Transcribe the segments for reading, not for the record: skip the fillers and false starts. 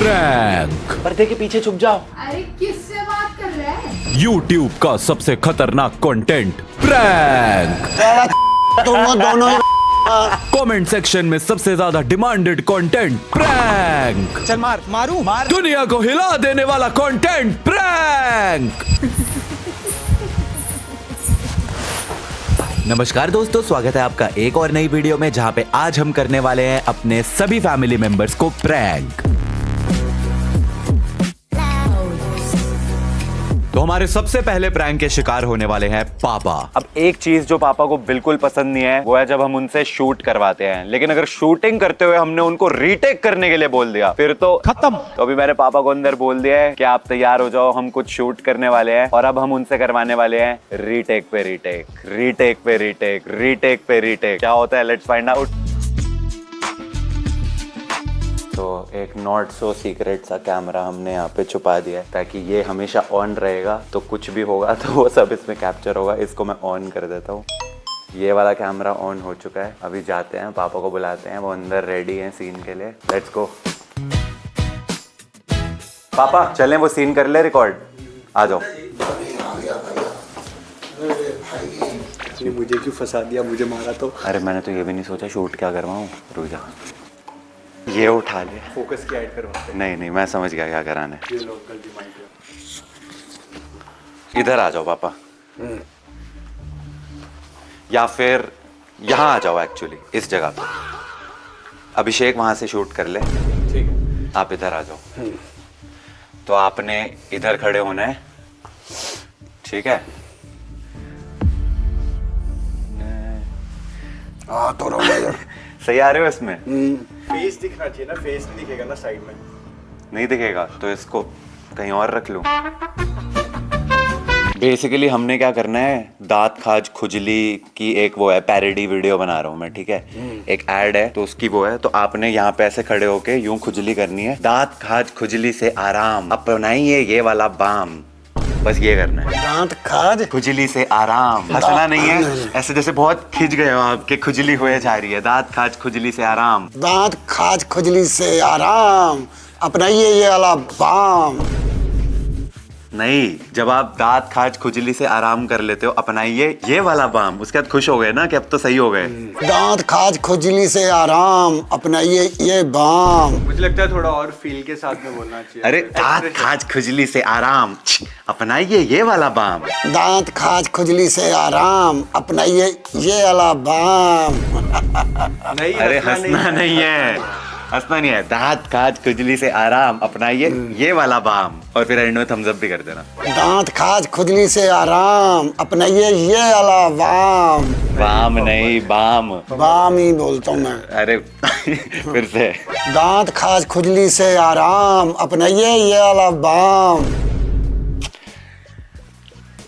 Prank. पर्दे के पीछे छुप जाओ। अरे किससे बात कर रहा है? YouTube का सबसे खतरनाक कंटेंट प्रैंक। तुम दोनों कमेंट सेक्शन में सबसे ज्यादा डिमांडेड कंटेंट प्रैंक। चल मार। दुनिया को हिला देने वाला कंटेंट प्रैंक। नमस्कार दोस्तों, स्वागत है आपका एक और नई वीडियो में, जहां पे आज हम करने वाले हैं अपने सभी फैमिली मेंबर्स को प्रैंक। तो हमारे सबसे पहले प्रैंक के शिकार होने वाले हैं पापा। अब एक चीज जो पापा को बिल्कुल पसंद नहीं है वो है जब हम उनसे शूट करवाते हैं, लेकिन अगर शूटिंग करते हुए हमने उनको रीटेक करने के लिए बोल दिया फिर तो खत्म। तो अभी मैंने पापा को अंदर बोल दिया है कि आप तैयार हो जाओ, हम कुछ शूट करने वाले हैं और अब हम उनसे करवाने वाले हैं रीटेक पे रीटेक, रीटेक पे रीटेक, रीटेक पे रीटेक। क्या होता है, लेट्स फाइंड आउट। तो एक नॉट सो सीक्रेट सा कैमरा हमने यहाँ पे छुपा दिया है ताकि ये हमेशा ऑन रहेगा, तो कुछ भी होगा तो वो सब इसमें कैप्चर होगा। इसको मैं ऑन कर देता हूँ। ये वाला कैमरा ऑन हो चुका है। अभी जाते हैं, पापा को बुलाते हैं, वो अंदर रेडी हैं सीन के लिए। Let's go. पापा चलें, वो सीन कर ले रिकॉर्ड। आ जाओ। मुझे क्यों फंसा दिया, मुझे मारा तो। अरे मैंने तो ये भी नहीं सोचा शूट क्या करवाऊँ। रुक जा, ये उठा ले। फोकस की ऐड करवाते नहीं, मैं समझ गया क्या कराना है। ये लोग गलती माइंड इधर आ जाओ पापा, या फिर यहाँ आ जाओ। एक्चुअली इस जगह पे अभिषेक वहां से शूट कर ले। ठीक है, आप इधर आ जाओ। तो आपने इधर खड़े होना है, ठीक है? तो रहो। सही आ रहे हो इसमें? फेस दिखना चाहिए ना, फेस नहीं दिखेगा ना साइड में। नहीं दिखेगा तो इसको कहीं और रख लूं। बेसिकली हमने क्या करना है, दांत खाज खुजली की एक वो है, पैरोडी वीडियो बना रहा हूँ मैं, ठीक है? एक ऐड है तो उसकी वो है। तो आपने यहाँ पे ऐसे खड़े होके यूं खुजली करनी है। दांत खाज खुजली से आराम अपनाइए ये वाला बाम। बस ये करना है। दांत खाज खुजली से आराम। हंसना नहीं है ऐसे जैसे बहुत खिंच गए हो आपके, खुजली हुए जा रही है। दांत खाज खुजली से आराम। दांत खाज खुजली से आराम अपनाइए ये वाला बाम। नहीं, जब आप दांत खाज खुजली से आराम कर लेते हो, अपनाइए ये वाला बाम, उसके बाद खुश हो गए ना कि अब तो सही हो गए। दांत खाज खुजली से आराम अपनाइए ये बाम। मुझे लगता है थोड़ा और फील के साथ में बोलना चाहिए। अरे दांत खाज खुजली से आराम अपनाइए ये वाला बाम। दांत खाज खुजली से आराम अपनाइए ये वाला बाम। नहीं, अरे हंसना नहीं है, हंसना नहीं है। दांत खाज खुजली से आराम अपनाइए ये वाला बाम। और फिर एंड में थम्स अप भी कर देना। दांत खाज खुजली से आराम अपनाइए ये वाला बाम। बाम नहीं, बाम। बाम ही बोलता हूँ मैं। अरे फिर से। दांत खाज खुजली से आराम अपनाइए ये वाला बाम।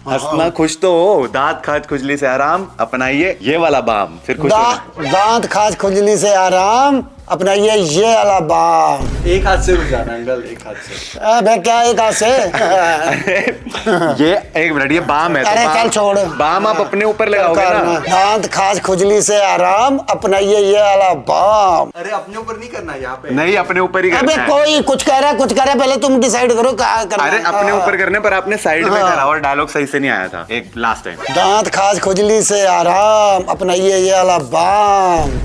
हंसना, खुश तो हो। दांत खाज खुजली से आराम अपनाइए ये वाला बाम। फिर खुश हो। दांत खाज खुजली से आराम अपनाइए ये वाला बाम। एक हाथ से रुक जाना अंकल, एक हाथ से। अबे क्या एक हाथ से? ये एक मिनट, ये बाम है तो अरे चल छोड़। बाम आप अपने ऊपर लगाओगे ना। दांत खाज खुजली से आराम अपनाइए ये वाला बाम। अरे अपने ऊपर नहीं करना यहाँ पे। नहीं, अपने ऊपर ही अबे करना है। कोई कुछ कह रहा है, कुछ कह रहा है, पहले तुम डिसाइड करो क्या करना है। अरे अपने ऊपर करने पर आपने साइड में करा और डायलॉग सही से नहीं आया था एक लास्ट टाइम। दांत खाज खुजली से आराम अपनाइए ये वाला बाम।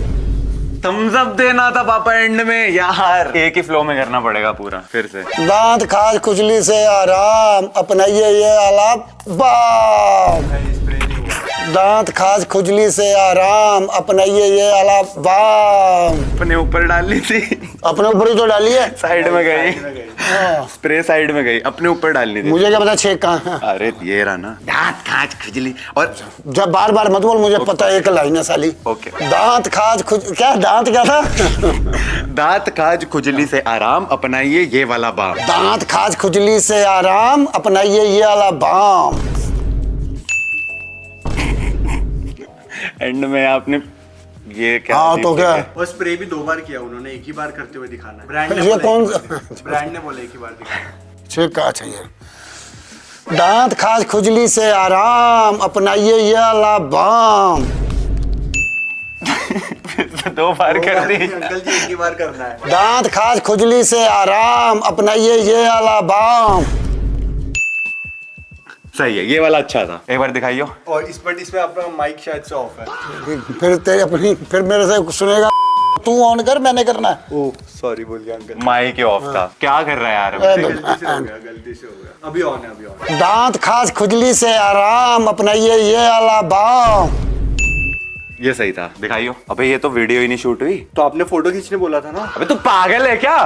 थम्स अप देना था पापा एंड में यार। एक ही फ्लो में करना पड़ेगा पूरा। फिर से। दांत खाज खुजली से आराम अपनाइए ये वाला बाम। दांत खाज खुजली से आराम अपनाइए ये वाला बाम। अपने ऊपर डालनी थी, अपने ऊपर ही तो डालिए। साइड में गई। स्प्रे साइड में गई, अपने ऊपर डालनी थी। मुझे क्या पता छेक कहाँ है। अरे ये रहा ना, दांत खाज खुजली। और जब बार बार मत बोल, मुझे पता है एक लाइन है साली। ओके। दांत खाज खुज क्या, दांत क्या था? दांत खाज खुजली से आराम अपनाइए ये वाला बाम। दांत खाज खुजली से आराम अपनाइए ये वाला बाम। एंड में आपने ये क्या? हाँ तो क्या? और स्प्रे भी 2 बार किया उन्होंने, एक ही बार करते हुए दिखाना है। ब्रांड ये कौन ब्रांड ने बोला एक ही बार दिखाना। छेक कहाँ चाहिए? दांत खाज खुजली से आराम अपनाइए ये वाला बाम। 2 बार कर दी। अंकल जी एक ही बार करना है। दांत खाज खुजली से आराम अपनाइए ये आला बाम। सही है, ये वाला अच्छा था। एक बार दिखाइयो। और इसमें आपका माइक शायद से ऑफ है। फिर मेरे से सुनेगा। तू ऑन कर, मैंने करना है। ओह सॉरी बोल गया अंकल। माइक ही ऑफ था। क्या कर रहा है यार? गलती से हो गया। अभी ऑन है। दांत खाज खुजली से आराम अपनाइए ये आला बाम। ये सही था, दिखाइयो। अबे ये तो वीडियो ही नहीं शूट हुई। तो आपने फोटो खींचने बोला था ना। अबे तू पागल है क्या?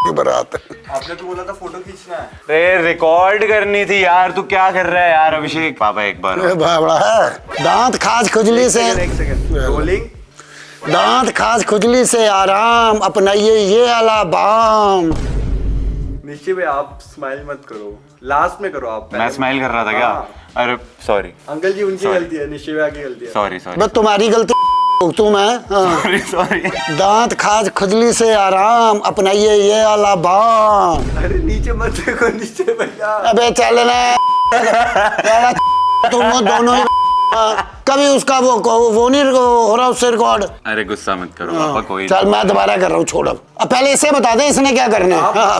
बारात आपने तो बोला था फोटो खींचना है। अरे रिकॉर्ड करनी थी यार, तू क्या कर रहा है यार अभिषेक? पापा एक बार बड़ा है। दांत खाज खुजली से, एक सेकंड रोलिंग। दांत खाज खुजली से आराम अपनाइए ये आला बाम। निश्चय भाई आप स्माइल मत करो, लास्ट में करो आप। मैं स्माइल कर रहा था क्या? अरे सॉरी अंकल जी उनकी गलती है, निश्चय भाई की गलती है। सॉरी सॉरी बस तुम्हारी गलती तू मैं। हाँ। सॉरी। दांत खाज खुजली से आराम अपनाइए ये आला बाम। अरे नीचे मत देखो निश्चय भैया। अबे चल ना तुम दोनों ही। कभी उसका वो नहीं हो रहा उससे रिकॉर्ड। अरे गुस्सा मत करो पापा, कोई चल मैं दोबारा कर रहा हूँ, छोड़ अब पहले इसे बता दे इसने क्या करना है।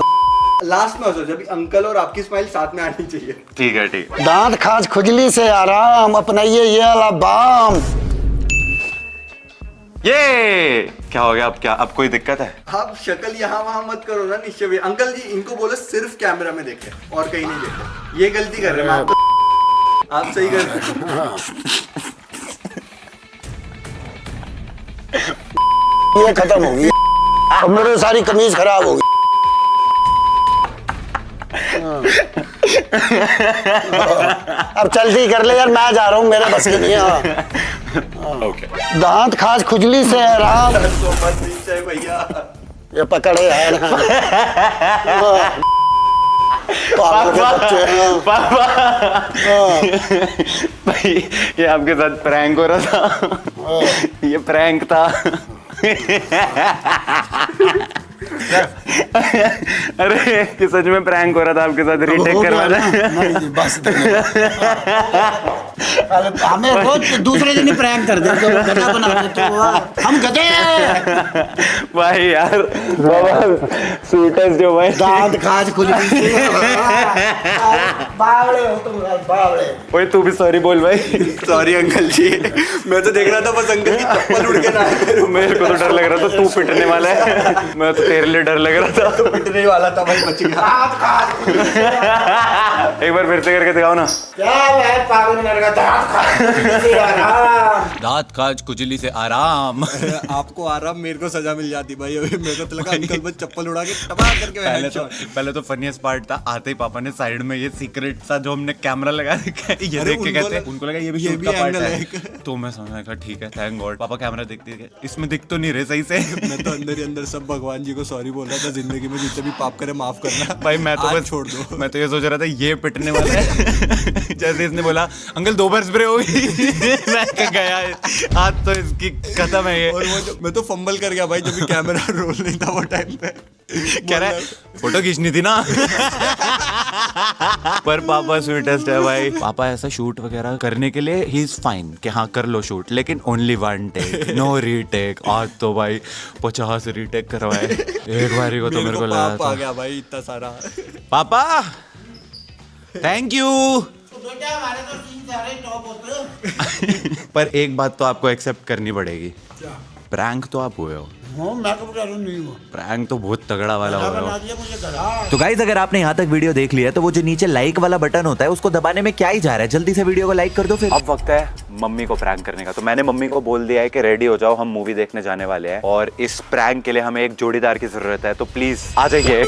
लास्ट में हो जब अंकल और आपकी स्माइल साथ में आनी चाहिए। ठीक है ठीक है। दांत खाज खुजली से आराम अपनाइए ये आला बाम। ये क्या हो गया? अब क्या, अब कोई दिक्कत है? आप शक्ल यहाँ वहाँ मत करो ना निश्चय भाई। अंकल जी इनको बोलो सिर्फ कैमरा में देखे और कहीं नहीं देखे। ये गलती कर रहे हैं आप सही कर रहे हैं। ये खत्म होगी, अब मेरी सारी कमीज खराब होगी। अब जल्दी कर ले यार, मैं जा रहा हूँ, मेरे बस की नहीं है। ओके। दांत खाज खुजली से आराम। तो बस निश्चय भैया ये पकड़े है ना। पापा के बच्चे हैं। पापा भाई ये आपके साथ प्रैंक हो रहा था। ये प्रैंक था। अरे ये सच में प्रैंक हो रहा था आपके साथ, रीटेक करवाना। नहीं बस हमें रोज दूसरे दिन ही प्रैंक कर दे, तो गधा बना दे, तो हम गधे हैं। भाई यार स्वीटर्स जो भाई। दांत खाज खुजली से बावड़े हो तुम, बावड़े। ओए तू भी सॉरी बोल भाई। सॉरी अंकल जी, मैं तो देख रहा था बस अंकल की चप्पल उड़ के ना आए। मेरे को तो डर लग रहा था तू पिटने वाला है, मैं तो तेरे लिए डर लग रहा था। तो पिटने वाला था भाई, बच गया। एक बार फिर से करके दिखाओ ना। क्या है पागल मेरे का दांत खाज खुजली से आराम। दांत खाज खुजली से आराम। आपको आराम, मेरे को सजा मिल जाती भाई। अभी मेरे को तो लगा अंकल बस चप्पल उड़ा के तबाह करके पहले तो फनीएस्ट पार्ट था, आते ही पापा ने साइड में ये सीक्रेट सा जो हमने कैमरा लगा रखा है, ये देख के कहते हैं, उनको लगा ये भी शूट का पार्ट है। तो मैं समझा था ठीक है, थैंक गॉड पापा कैमरा देखते इसमें दिख तो नहीं रहे सही से। मैं तो अंदर ही अंदर सब भगवान जी को सॉरी बोल रहा था, जिंदगी में जितने भी पाप करे माफ करना भाई। मैं तो बस छोड़ दो। मैं तो ये सोच रहा था ये पिटने वाला है। जैसे इसने बोला अंकल 2 बार स्प्रे होगी, मैं कहा गया आज तो इसकी खत्म है ये। और वो मैं तो फंबल कर गया भाई, जब भी कैमरा रोल नहीं था वो टाइम पे। कह रहा है फोटो खींचनी थी ना। पर पापा स्वीटेस्ट है भाई। पापा ऐसा शूट वगैरह करने के लिए ही इज फाइन कि हाँ कर लो शूट, लेकिन ओनली 1 टेक, नो रीटेक। आज तो भाई 50 रीटेक करवाए एक बारी को, तो मेरे को लगा पाप आ गया भाई इतना सारा। पापा थैंक यू। पर एक बात तो आपको एक्सेप्ट करनी पड़ेगी, प्रैंक तो आप हुए हो। मैं तो नहीं हूँ। प्रैंक तो बहुत तगड़ा वाला हो रहा हो। तो गाइस अगर आपने यहाँ तक वीडियो देख लिया है तो वो जो नीचे लाइक वाला बटन होता है उसको दबाने में क्या ही जा रहा है, जल्दी से वीडियो को लाइक कर दो। फिर अब वक्त है मम्मी को प्रैंक करने का। तो मैंने मम्मी को बोल दिया है कि रेडी हो जाओ, हम मूवी देखने जाने वाले हैं और इस प्रैंक के लिए हमें एक जोड़ीदार की जरूरत है, तो प्लीज आ जाइए।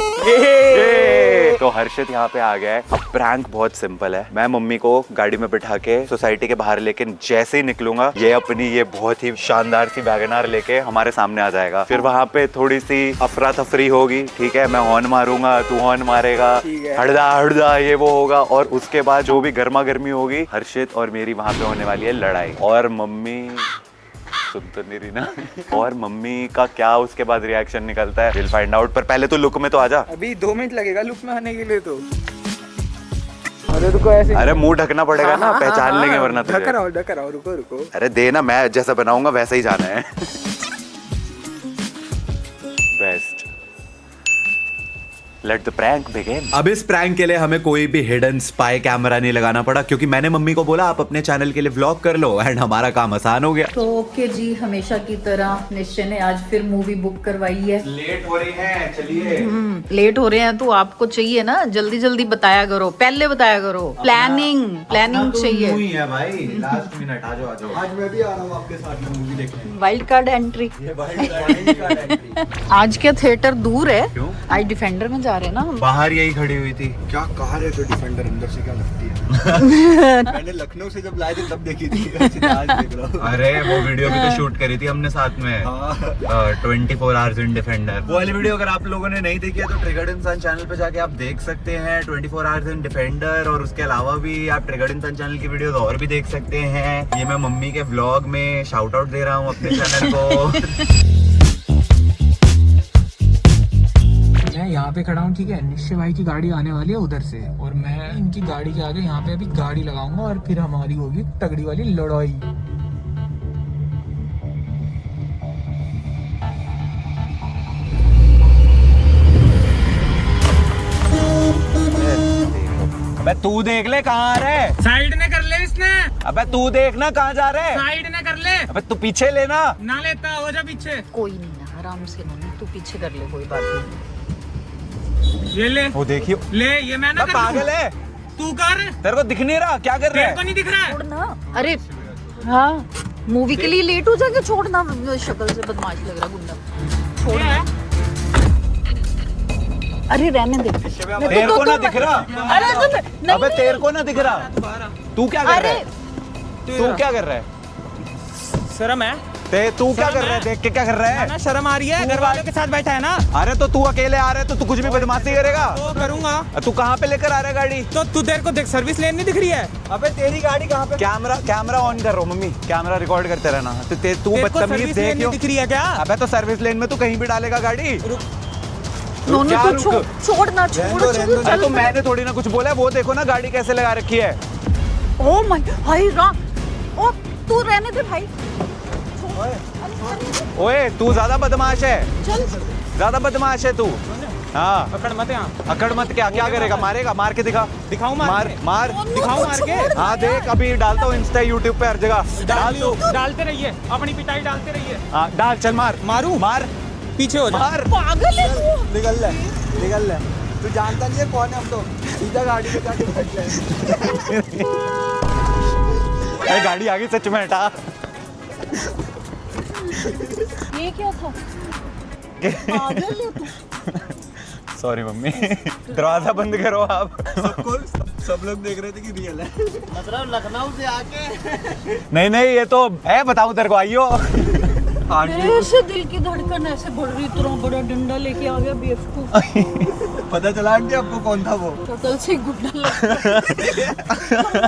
तो हर्षित यहाँ पे आ गया है। अब प्रैंक बहुत सिंपल है, मैं मम्मी को गाड़ी में बिठा के सोसाइटी के बाहर लेकिन जैसे ही निकलूंगा ये अपनी ये बहुत ही शानदार सी वैगनआर लेके हमारे सामने आ जाएगा। फिर वहाँ पे थोड़ी सी अफरा तफरी होगी, ठीक है, मैं हॉर्न मारूंगा, तू हॉर्न मारेगा, हड़दा हड़दा ये वो होगा, और उसके बाद जो भी गर्मा गर्मी होगी हर्षित और मेरी वहाँ पे होने वाली है लड़ाई। और मम्मी सुन तो नहीं रही ना। और मम्मी का क्या उसके बाद रिएक्शन निकलता है विल फाइंड आउट। पर पहले तो लुक में तो आजा। अभी 2 मिनट लगेगा लुक में आने के लिए। तो अरे रुको ऐसे अरे मुंह ढकना पड़ेगा ना, पहचान लेंगे वरना ढक तुझे। रहा हूँ रुको अरे देना, मैं जैसा बनाऊंगा वैसा ही जाना है। Best. Let the prank begin. अब इस प्रैंक के लिए हमें कोई भी हिडन स्पाई कैमरा नहीं लगाना पड़ा, क्योंकि मैंने मम्मी को बोला आप अपने चैनल के लिए व्लॉग कर लो, एंड हमारा काम आसान हो गया। तो ओके जी, हमेशा की तरह निश्चय ने आज फिर मूवी बुक करवाई है। लेट हो रही है, चलिए। लेट हो रहे हैं तो आपको चाहिए ना, जल्दी जल्दी बताया करो, पहले बताया करो। प्लानिंग चाहिए। है भाई, लास्ट मिनट आ जाओ। आज मैं भी आ रहा हूँ आपके साथ में मूवी देखने। Wild card entry. आज क्या थिएटर दूर है? क्यों? आज डिफेंडर में जा रहे हैं ना हम। बाहर यही खड़ी हुई थी। क्या कार है जो डिफेंडर अंदर से क्या लगती है? मैंने लखनऊ से जब लाए थे तब देखी थी, आज देख रहा हूँ। अरे वो वीडियो भी तो शूट करी थी हमने साथ में, 24 आवर्स इन डिफेंडर। वो वाली वीडियो अगर आप लोगों ने नहीं देखी है तो ट्रिगर्ड इंसान चैनल पे जाके आप देख सकते हैं 24 आवर्स इन डिफेंडर, और उसके अलावा भी आप ट्रिगर्ड इंसान चैनल की वीडियोस और भी देख सकते हैं। ये मैं मम्मी के व्लॉग में शाउट आउट दे रहा हूँ अपने चैनल को। मैं यहाँ पे खड़ा हूँ, ठीक है। निश्चय भाई की गाड़ी आने वाली है उधर से, और मैं इनकी गाड़ी के आगे यहाँ पे अभी गाड़ी लगाऊंगा, और फिर हमारी होगी तगड़ी वाली लड़ाई। अबे तू देख ले कहाँ आ रहा है। साइड ने कर ले इसने। अबे तू देखना कहाँ जा रहा है। साइड ने कर ले। अबे तू पीछे लेना। ना लेता, हो जा पीछे। कोई नहीं ना, आराम से ना, तू पीछे कर ले, कोई बात नहीं। ये ले, वो देखियो, ले ये मैं ना कर पागल है तू कर। तेरे को दिख नहीं रहा क्या कर रहा तेरे है। को नहीं दिख रहा है। छोड़ना, अरे हाँ, मूवी के लिए लेट हो जाके छोड़ना। शक्ल से बदमाश लग रहा, गुंडा। छोड़ना, अरे रहने दे। तेरे को ना दिख रहा। अरे अबे तेरे को ना दिख रहा। तू क्या कर रहा है। तू क्या कर रहा है। शर्म है। तू क्या कर रहा है, देख के क्या कर रहा है। ना शर्म आ रही है, घर वालों के साथ बैठा है ना। अरे तो तू अकेले आ रहा है तो तू कुछ भी बदमाशी करेगा। तो करूंगा। तू कहाँ पे लेकर आ रहा है गाड़ी। तो तू तेरे को देख, सर्विस लेन नहीं दिख रही है। अबे तेरी गाड़ी कहाँ पे। कैमरा ऑन कर रहा हूँ मम्मी, कैमरा रिकॉर्ड करते रहना। तू बदतमीज देख क्यों दिख रही है क्या। अबे तो सर्विस लेन में तू कहीं भी डालेगा गाड़ी। नोनू तू छोड़ना, छोड़। अरे तो मैंने थोड़ी ना कुछ बोला है, वो देखो ना गाड़ी कैसे लगा रखी है। ओ माय भाई राम, ओ तू रहने दे भाई। ओए तू ज्यादा बदमाश है, ज्यादा बदमाश है तू। हाँ अकड़ मत यहाँ। अकड़ मत क्या करेगा, मारेगा, मार के दिखा। दिखाऊं मार दिखाऊं मार के। हाँ देख, अभी डालता हूँ इंस्टा यूट्यूब पे हर जगह। डाल दो, डालते रहिए, अपनी पिटाई डालते रहिए। हाँ डाल, चल मार। मारू, मार, पीछे हो जा। मार। पागल है तू। निकल ले। तू जानता नहीं है कौन है, हम तो सीधा गाड़ी पे जाके बैठ जाए। अरे गाड़ी आगे सच में हटा। ये क्या था? पागल है तू। सॉरी मम्मी, दरवाजा बंद करो आप। सब लोग देख रहे थे कि रियल है। मतलब लखनऊ से आके। नहीं ये तो है, बताऊं तेरे को। आइयो ऐसे दिल की धड़कन ऐसे बढ़ रही, इतना बड़ा डंडा लेके आ गया बेवकूफ। पता चला आंटी आपको कौन था वो। शक्ल से गुंडा लगता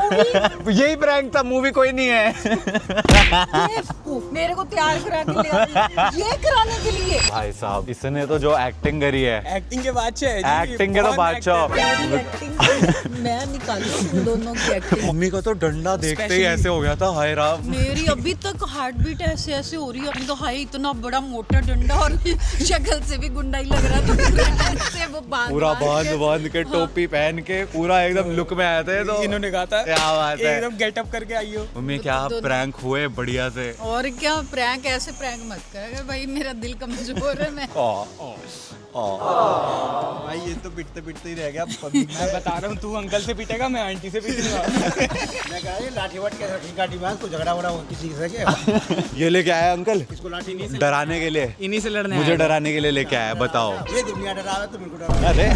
है। यही प्रैंक था, मूवी कोई नहीं है। बेवकूफ, मेरे को तैयार करा के ले आया, ये कराने के लिए। भाई साहब, इसने तो जो एक्टिंग करी है, एक्टिंग के बादशाह। एक्टिंग के तो बादशाह। मेरी एक्टिंग मैं निकालू तुम दोनों की एक्टिंग। मम्मी का तो डंडा देखते ही ऐसे हो गया था, हाय राम। मेरी अभी तक हार्ट बीट ऐसे ऐसे हो रही है। तो हाय, इतना बड़ा मोटा डंडा, और शक्ल से भी गुंडा ही लग रहा था। से वो पूरा बांध के टोपी पहन के पूरा एकदम लुक में आए थे। तो इन्होंने कहा था क्या बात है, एकदम गेटअप करके आई हो। मम्मी क्या प्रैंक हुए बढ़िया से। और क्या प्रैंक, ऐसे प्रैंक मत कर भाई, मेरा दिल कमजोर है। मैं भाई ये तो पिटते पिटते ही रह गया। मैं बता रहा हूँ, तू अंकल से पीटेगा, मैं आंटी से पीटूंगा। मैं कह रहा हूँ लाठी वट के तो झगड़ा वड़ा हो किसी से क्या। ये लेके आया अंकल इसको लाठी नहीं से डराने के लिए, इन्हीं से लड़ने मुझे डराने के लिए लेके आया। बताओ, ये दुनिया डरा तो मेरे को डरा। अरे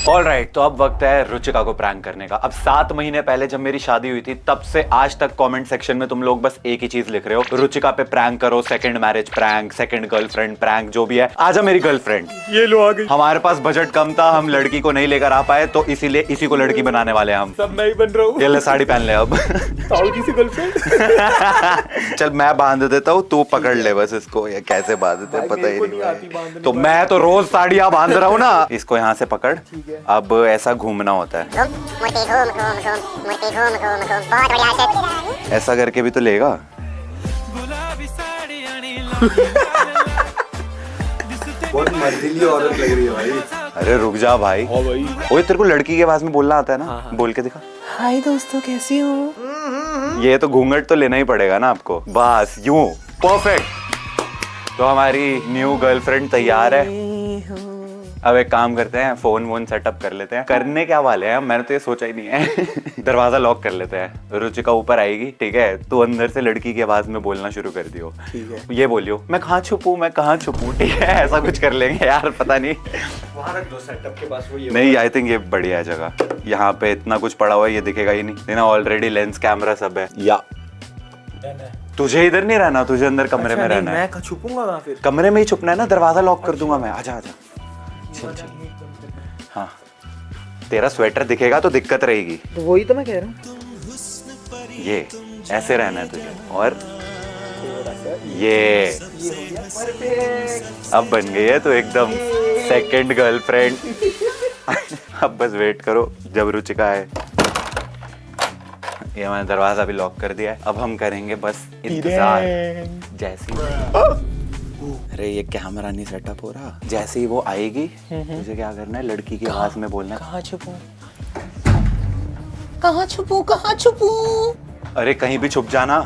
ऑलराइट, तो अब वक्त है रुचिका को प्रैंक करने का। अब 7 महीने पहले जब मेरी शादी हुई थी, तब से आज तक कमेंट सेक्शन में तुम लोग बस एक ही चीज लिख रहे हो, रुचिका पे प्रैंक करो, second marriage prank, second girlfriend prank, जो भी है। आजा मेरी गर्लफ्रेंड। ये लो आ गई। हमारे पास बजट कम था, हम लड़की को नहीं लेकर आ पाए, तो इसीलिए इसी को लड़की बनाने वाले हैं हम। सब मैं ही बन रहा हूँ। ये ले साड़ी पहन ले अब। ताऊ जी से गर्लफ्रेंड। चल मैं बांध देता हूँ, तू पकड़ ले बस इसको। ये कैसे बांधते हैं पता ही नहीं। तो मैं तो रोज साड़ियाँ बांध रहा हूँ ना। इसको यहाँ से पकड़, है। अब ऐसा घूमना होता है, ऐसा करके भी तो लेगा। बहुत मर्दिली औरत लग रही है भाई। अरे रुक जा भाई। हाँ भाई। ओए तेरे को लड़की की आवाज में बोलना आता है ना? हाँ, हाँ। बोल के दिखा। हाय दोस्तों, कैसी हो? ये तो घूंघट तो लेना ही पड़ेगा ना आपको। बस यूं परफेक्ट। तो हमारी न्यू गर्लफ्रेंड तैयार है। अब एक काम करते हैं, फोन वोन सेटअप कर लेते हैं। करने क्या वाले हैं, मैंने तो ये सोचा ही नहीं है। दरवाजा लॉक कर लेते हैं। रुचिका ऊपर आएगी, ठीक है? तो अंदर से लड़की की आवाज में बोलना शुरू कर दियो। ठीक है। ये बोलियो, मैं कहाँ छुपूं, मैं कहाँ छुपूं, ठीक है? ऐसा कुछ कर लेंगे यार, पता नहीं। वहाँ रख दो सेटअप के पास वो ये। नहीं, आई थिंक ये बढ़िया है जगह। यहाँ पे इतना कुछ पड़ा हुआ है, ये दिखेगा ही नहीं ना। ऑलरेडी लेंस कैमरा सब है। या तुझे इधर नहीं रहना, तुझे अंदर कमरे में रहना है। मैं छुपूंगा वहाँ फिर। कमरे में ही छुपना है ना, दरवाजा लॉक कर दूंगा मैं। आजा आजा, चल चल। हाँ, तेरा स्वेटर दिखेगा तो दिक्कत रहेगी। तो वही तो मैं कह रहा हूँ। ये ऐसे रहना है तुझे। और ये अब बन गई है तो एकदम सेकंड गर्लफ्रेंड। अब बस वेट करो जब रुचिका आए। ये मैंने दरवाजा भी लॉक कर दिया है। अब हम करेंगे बस इंतजार। जैसे ही अरे ये कैमरा नहीं सेटअप हो रहा। जैसे ही वो आएगी, तुझे क्या करना है, लड़की की आवाज में बोलना है। कहाँ छुपूं? कहाँ छुपूं? कहाँ छुपूं? अरे कहीं भी छुप जाना।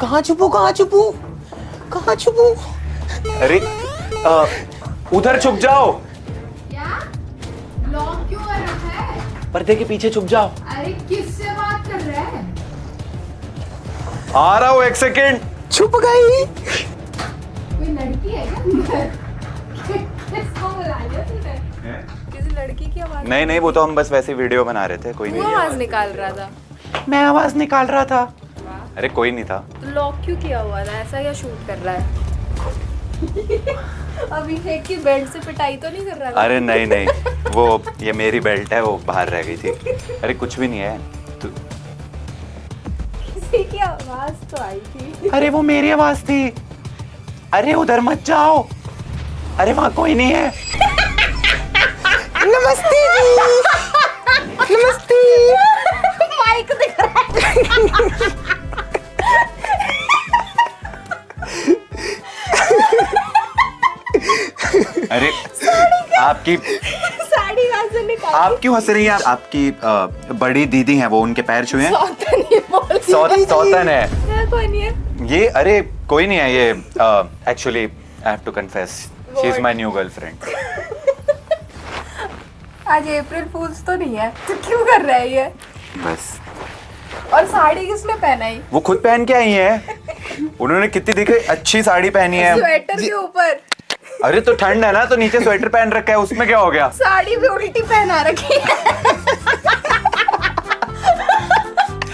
कहाँ छुपूं? कहाँ छुपूं? कहाँ छुपूं? अरे उधर छुप जाओ। क्या लॉक क्यों कर रखा है? पर्दे के पीछे छुप जाओ। अरे किससे बात कर रहा है? आ रहा हूँ, एक सेकेंड। छुप गई। कोई लड़की है क्या? किसको बुला लिया तूने? किसी लड़की की आवाज नहीं नहीं, वो तो हम बस वैसे वीडियो बना रहे थे। कोई वो नहीं। आवाज निकाल रहा था। मैं आवाज निकाल रहा था। अरे कोई नहीं था। तो लॉक क्यों किया हुआ था? ऐसा क्या शूट कर रहा है? अभिषेक की बेल्ट से पिटाई तो नहीं कर रहा था? अरे नहीं नहीं, वो ये मेरी बेल्ट है, वो बाहर रह गई थी। अरे कुछ भी नहीं है। किसी की आवाज तो आई थी। अरे वो मेरी आवाज थी। अरे उधर मत जाओ। अरे वहां कोई नहीं है। नमस्ते जी। नमस्ते। माइक दिख रहा है। अरे आपकी साड़ी कहाँ से निकाली? आप क्यों हंस रही हैं? आपकी बड़ी दीदी हैं, वो उनके पैर छुए हैं। सौतन ही बोल। सौतन है कौन है? ये। अरे कोई नहीं है ये। Actually I have to confess, she is my new girlfriend. आज अप्रैल फूल्स तो नहीं है, तो क्यों कर रहा है ये? बस। और साड़ी किसने पहनाई? वो खुद पहन के आई हैं। उन्होंने कितनी दिखे अच्छी साड़ी पहनी है। स्वेटर के ऊपर। अरे तो ठंड है ना, तो नीचे स्वेटर पहन रखा है, उसमें क्या हो गया? साड़ी भी उल्टी पहना रखी है।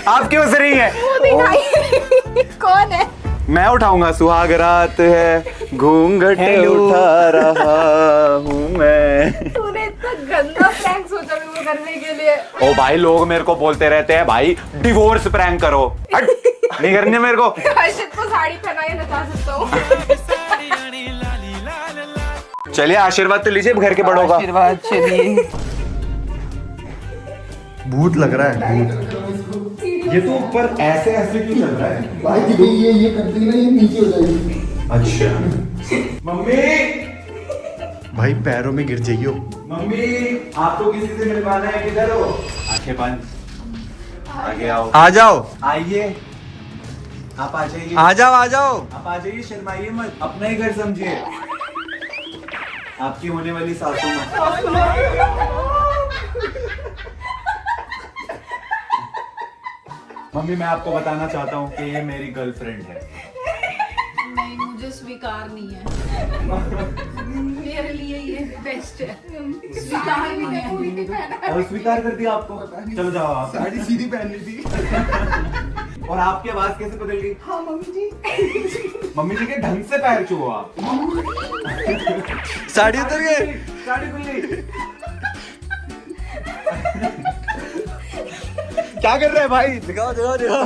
आप क्यों हंस रही हैं? कौन है? मैं उठाऊंगा। सुहाग रात है, घूंघट उठा रहा हूँ मैं। तूने इतना गंदा प्रैंक सोचा मेरे को करने के लिए। ओ भाई, लोग मेरे को बोलते रहते हैं भाई डिवोर्स प्रैंक करो। हट, नहीं करनी है मेरे को। हर्षित को साड़ी पहना के नचा सकता हूँ। चलिए आशीर्वाद तो लीजिए घर के बड़ों का। आशीर्वाद। चलिए। भूत लग रहा है, भूत। ये तो ऊपर ऐसे ऐसे क्यों चल रहा है? भाई ये करती ना, ये नीचे हो जाएगी। अच्छा मम्मी, भाई पैरों में गिर जाइयो। मम्मी, आपको किसी से मिलवाना है, किधर हो? आंखें बंद, आगे आओ। आ जाओ, आइए, आप आ जाइए। आ जाओ, आ जाओ। आप आ जाइए, शर्माइए मत, अपना ही घर समझिए। आपकी होने वाली सासू माँ। मम्मी, मैं आपको बताना चाहता हूँ कि ये मेरी गर्लफ्रेंड है। नहीं, मुझे स्वीकार नहीं है। मेरे लिए ये बेस्ट है। स्वीकार भी नहीं है। और स्वीकार कर दिया आपको। चलो जाओ आप। साड़ी सीधी पहन ली थी। और आपकी आवाज कैसे बदल गई? हाँ मम्मी जी। मम्मी जी के ढंग से पैर छुओ आप। साड़ी उतर गई। साड़ी खुल गई। क्या कर रहे हैं भाई? दिखाओ दिखाओ दिखाओ।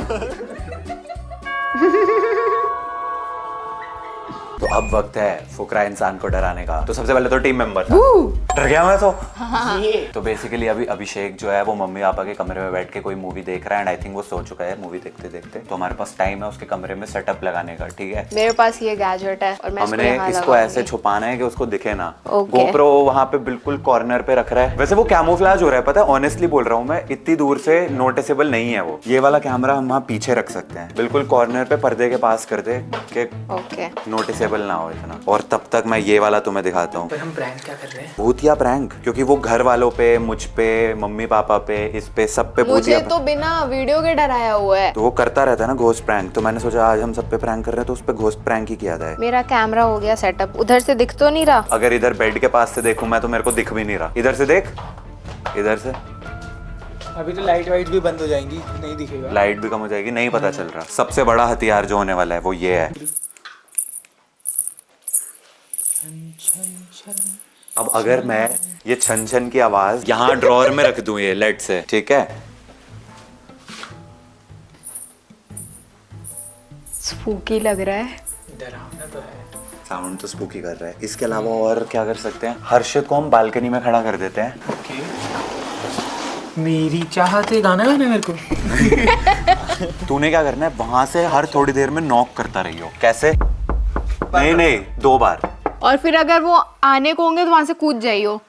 तो तो अब वक्त है फुकरा इंसान को डराने का। तो सबसे पहले तो टीम मेंबर था, डर गया मैं तो बेसिकली अभी अभिषेक जो है वो मम्मी पापा के कमरे में बैठ के कोई मूवी देख रहा है एंड आई थिंक वो सो चुका है मूवी देखते देखते। तो हमारे पास टाइम है उसके कमरे में सेटअप लगाने का, ठीक है। मेरे पास ये गैजेट है और मैं हमने इसको ऐसे छुपाना है कि उसको दिखे ना। Okay. गोप्रो वहाँ पे बिल्कुल कॉर्नर पे रख रहा है। वैसे वो कैमोफ्लेज हो रहा है, पता है, ऑनेस्टली बोल रहा हूँ मैं, इतनी दूर से नोटिसेबल नहीं है वो। ये वाला कैमरा हम वहाँ पीछे रख सकते हैं, बिल्कुल कॉर्नर पे पर्दे के पास कर दे कि नोटिसेबल ना हो इतना। और तब तक मैं ये वाला तुम्हें दिखाता हूँ। हम प्रैंक क्या कर रहे हैं? भूतिया प्रैंक, क्योंकि वो घर वालों पे, मुझ पे, मम्मी पापा पे, इस पे, सब पे मुझे भूतिया। तो बिना वीडियो के डराया हुआ है। तो वो करता रहता है ना घोस्ट प्रैंक, तो मैंने सोचा आज हम सब पे प्रैंक कर रहे हैं तो उस पे घोस्ट प्रैंक ही किया जाए। मेरा कैमरा हो गया सेटअप, उधर से दिख तो नहीं रहा। अगर इधर बेड के पास से देखूं मैं तो मेरे को दिख भी नहीं रहा। इधर से देख, इधर से। अभी तो लाइट वाइट भी बंद हो जाएंगी, नहीं दिखेगा। लाइट भी कम हो जाएगी, नहीं पता चल रहा। सबसे बड़ा हथियार जो होने वाला है वो ये है। अब अगर मैं ये छन छन की आवाज यहाँ ड्रॉअर में रख दूं ये लेट से, ठीक है, स्पूकी लग रहा है। डरावना तो है। साउंड तो स्पूकी कर रहा है। इसके अलावा और क्या कर सकते हैं? हर्षित को हम बालकनी में खड़ा कर देते हैं। ओके। मेरी चाहते गाना गाना मेरे को। तूने क्या करना है, वहां से हर थोड़ी देर में नॉक करता रहियो। कैसे? नहीं नहीं, 2 बार। और फिर अगर वो आने को होंगे तो वहां से कूद जाइयो।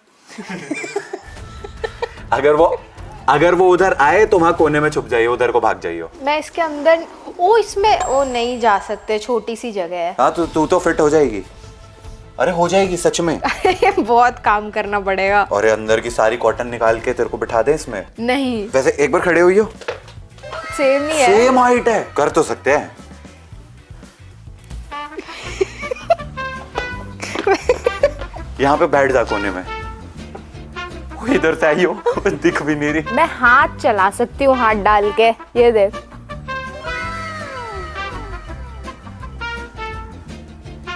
अगर वो उधर आए तो वहां कोने में छुप जाइए, उधर को भाग जाइए। मैं इसके अंदर इसमें नहीं जा सकते, छोटी सी जगह है। हाँ तू तो फिट हो जाएगी। अरे हो जाएगी सच में। बहुत काम करना पड़ेगा। और अंदर की सारी कॉटन निकाल के तेरे को बिठा दे इसमें। नहीं, वैसे एक बार खड़े हुई हो, सेम ही है। सेम हाइट है, कर तो सकते हैं। यहाँ पे बैठ जा कोने में। वो इधर से आई हो, दिख भी नहीं रही। मैं हाथ चला सकती हूँ, हाथ डाल के। ये देख।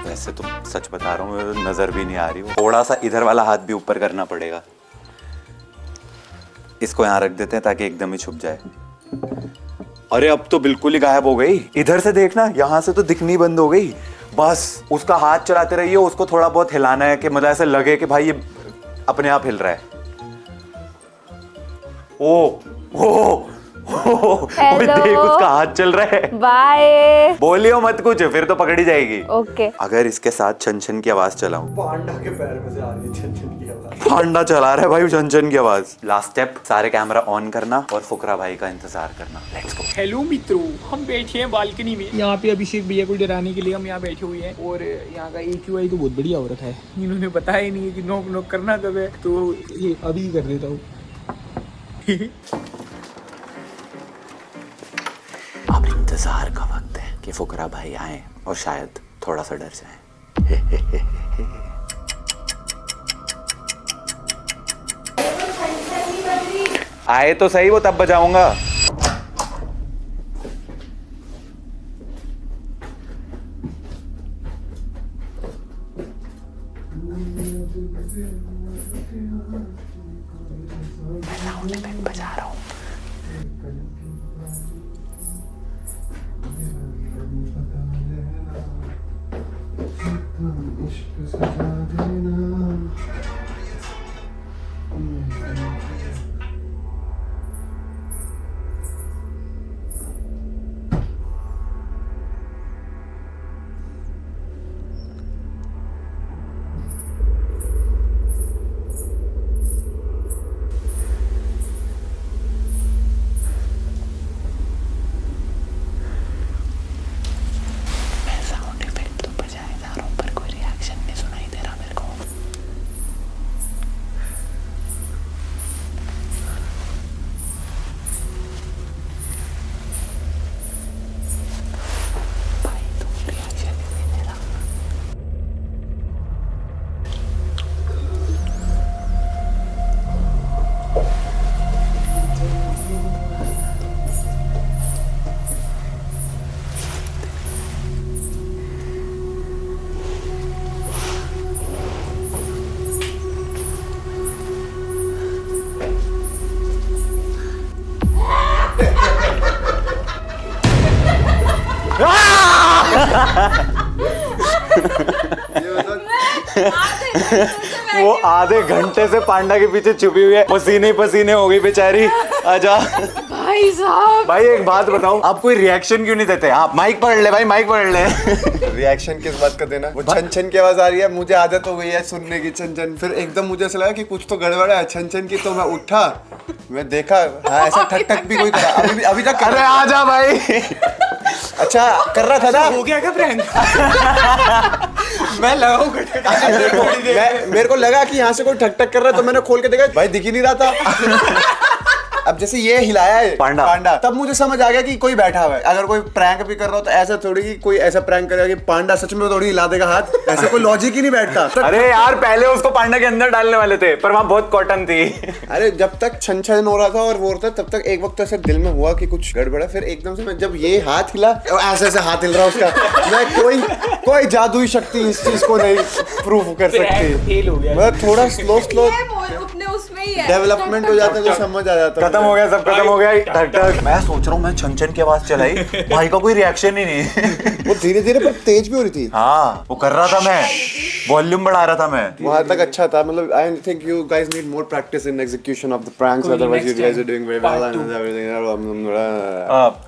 वैसे तो सच बता रहा हूँ, नजर भी नहीं आ रही। थोड़ा सा इधर वाला हाथ भी ऊपर करना पड़ेगा। इसको यहाँ रख देते हैं ताकि एकदम ही छुप जाए। अरे अब तो बिल्कुल ही गायब हो गई। इधर से देखना, यहाँ से तो दिखनी बंद हो गई। बस उसका हाथ चलाते रहिए, उसको थोड़ा बहुत हिलाना है कि मतलब ऐसे लगे कि भाई ये अपने आप हिल रहा है। ओ देख उसका हाथ चल रहा है। बाय। बोलियो मत कुछ, फिर तो पकड़ी जाएगी। ओके। अगर इसके साथ छन छन की आवाज चलाऊं, पांडा के पैर में से आ रही है छन छन की आवाज। पांडा चला रहा है भाई छन छन की आवाज। लास्ट स्टेप, सारे कैमरा ऑन करना और फुकरा भाई का इंतजार करना। Let's go. हेलो मित्रों, हम बैठे हैं बालकनी में। यहाँ पे अभिषेक भैया को डराने के लिए हम यहाँ बैठे हुए हैं। और यहाँ का AQI तो बहुत बढ़िया औरत है। इन्होंने बताया ही नहीं है कि नॉक नॉक करना कब है, तो ये अभी कर देता हूँ। अब इंतजार का वक्त है कि फुकरा भाई आए और शायद थोड़ा सा डर जाए। आए तो सही, वो तब बजाऊंगा। बजा रहा हूँ। साउंड इफेक्ट तो बजाए जा रहा हूँ पर कोई रिएक्शन नहीं सुनाई वो आधे घंटे से पांडा के पीछे छुपी हुई है, पसीने पसीने हो गई बेचारी। आजा भाई साहब, भाई एक बात बताऊं, आप कोई रिएक्शन क्यों नहीं देते? आप माइक पकड़ ले भाई, माइक पकड़ ले। रिएक्शन किस बात का देना? वो छन छन की आवाज आ रही है, मुझे आदत हो गई है सुनने की छन छन। फिर एकदम मुझे ऐसा लगा कि कुछ तो गड़बड़ है छन छन की, तो मैं उठा, मैं देखा, हाँ ऐसा ठक ठक भी कोई करा, अभी तक कर अरे रहा आजा भाई। अच्छा कर रहा था ना। हो गया क्या प्रैंक? मैं लगाऊं मेरे को लगा कि यहाँ से कोई ठक ठक कर रहा है, तो मैंने खोल के देखा, भाई दिख ही नहीं रहा था। अब जैसे ये हिलाया है पांडा, तब मुझे समझ आ गया कि कोई बैठा हुआ है। अगर कोई प्रैंक भी कर रहा हो तो ऐसा थोड़ी कि कोई ऐसा प्रैंक करेगा कि पांडा सच में थोड़ी हिला देगा हाथ, ऐसे कोई लॉजिक ही नहीं बैठता। अरे यार पहले उसको पांडा के अंदर डालने वाले थे, पर वहाँ बहुत कॉटन थी। अरे जब तक छन छन हो रहा था और वो होता, तब तक एक वक्त ऐसे दिल में हुआ कि कुछ गड़बड़ है। फिर एकदम से मैं जब ये हाथ हिला, ऐसे ऐसे हाथ हिल रहा उसका, मैं कोई जादुई शक्ति इस चीज को नहीं प्रूव कर सकती। फेल हो गया। मैं थोड़ा स्लो अपने उसमें ही है, डेवलपमेंट हो जाता है तो समझ आ जाता है। खत्म हो गया, सब खत्म हो गया। ठक ठक। मैं सोच रहा हूँ, मैं छन छन की आवाज चलाई, भाई का कोई रिएक्शन ही नहीं। वो धीरे धीरे पर तेज भी हो रही थी। हाँ वो कर रहा था, मैं वॉल्यूम बढ़ा रहा था मैं। वहां तक अच्छा था। मतलब I think you guys need more practice in execution of the pranks, otherwise you guys are doing very well and everything.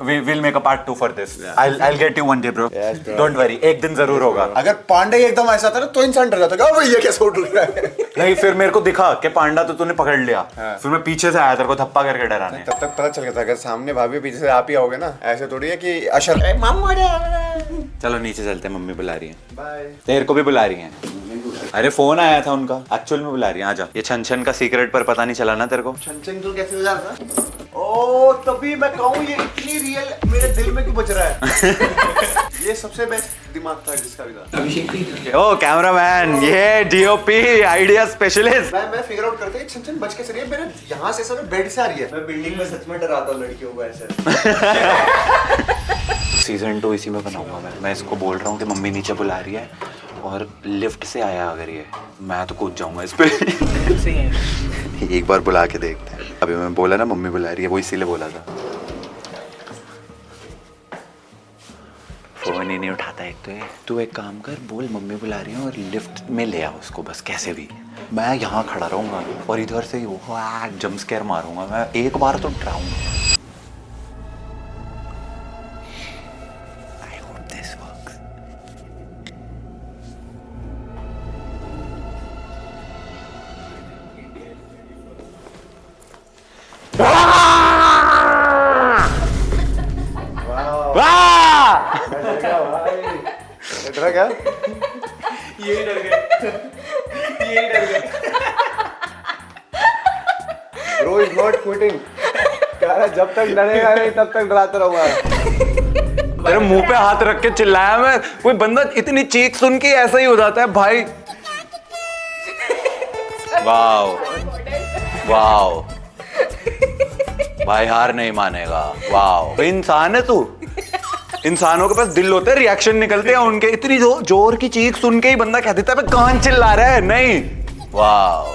We will make a part 2 for this. I'll get you one day, bro. Yes, bro. Don't worry, एक दिन जरूर होगा। अगर पांडे एकदम ऐसा था ना तो इंसान डर जाता, भाई ये कैसे उठ रहा है। नहीं फिर मेरे को दिखा कि पांडा तो तूने पकड़ लिया, फिर मैं पीछे से आया तेरे को धप्पा करके डराने। तब तक पता चल गया था अगर सामने भाभी पीछे से आप ही आओगे ना, ऐसे थोड़ी है कि अशर चलो नीचे चलते हैं, मम्मी बुला रही है। बाय। तेरे को भी बुला रही है। अरे फोन आया था उनका, एक्चुअल में बुला रही है। आजा। ये छन छन का सीक्रेट पर पता नहीं चला ना तेरे को? छन तो कैसे हो जाता? ओ तभी मैं कहूँ ये इतनी रियल मेरे दिल में क्यों बच रहा है। ये सबसे बेस्ट दिमाग था जिसका भी था। अभिषेक ओ कैमरामैन, ये डीओपी आइडिया स्पेशलिस्ट। मैं फिगर आउट करते हैं छन बच कैसे रही है, मेरे यहाँ से सब बेड से आ रही है। मैं बिल्डिंग में सच में डराता हूँ लड़कियों को ऐसे। सीजन 2 इसी में बनाऊंगा मैं इसको बोल रहा हूँ कि मम्मी नीचे बुला रही है और लिफ्ट से आया अगर ये, मैं तो कूद जाऊंगा इस पे। एक बार बुला के देखते हैं। अभी मैं बोला ना मम्मी बुला रही है, वो इसीलिए बोला था। फोन ही नहीं उठाता एक तो ये। तू एक काम कर, बोल मम्मी बुला रही है और लिफ्ट में ले आ उसको बस कैसे भी। मैं यहाँ खड़ा रहूंगा और इधर से जंप स्केयर मारूंगा। मैं एक बार तो डराऊंगा। डरा क्या? ये डर गए। Bro is not quitting. कह रहा जब तक डरेगा नहीं तब तक डराता रहूंगा। तेरे मुंह पे हाथ रख के चिल्लाया मैं। कोई बंदा इतनी चीख सुन के ऐसा ही हो जाता है भाई। वाओ वाओ भाई, हार नहीं मानेगा। वाओ भाई, इंसान है तू। इंसानों के पास दिल होते हैं, रिएक्शन निकलते हैं उनके। इतनी जोर की चीख सुन के ही बंदा कह देता है मैं कौन चिल्ला रहा है। नहीं, वाओ।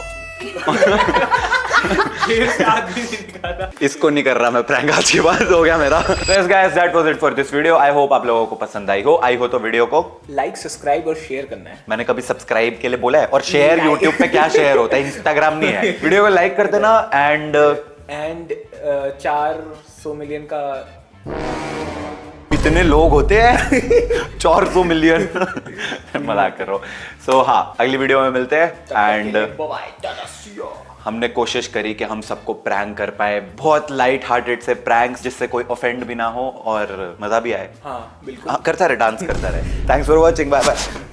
इसको नहीं कर रहा मैं प्रैंक, आज के बाद हो गया मेरा। So guys, that was it for this video. I hope आप लोगों को पसंद आई हो तो वीडियो को लाइक, सब्सक्राइब और शेयर करना है। मैंने कभी सब्सक्राइब के लिए बोला है? और शेयर यूट्यूब पे क्या शेयर होता है, इंस्टाग्राम नहीं है। वीडियो को लाइक कर देना एंड 400 मिलियन का इतने लोग होते हैं 400 मिलियन। मजाक कर रहा हूँ। सो हाँ, अगली वीडियो में मिलते हैं। एंड हमने कोशिश करी कि हम सबको प्रैंक कर पाए, बहुत लाइट हार्टेड से प्रैंक्स जिससे कोई ऑफेंड भी ना हो और मजा भी आए। हाँ बिल्कुल। करता रहे, डांस करता रहे। Thanks for watching, bye bye.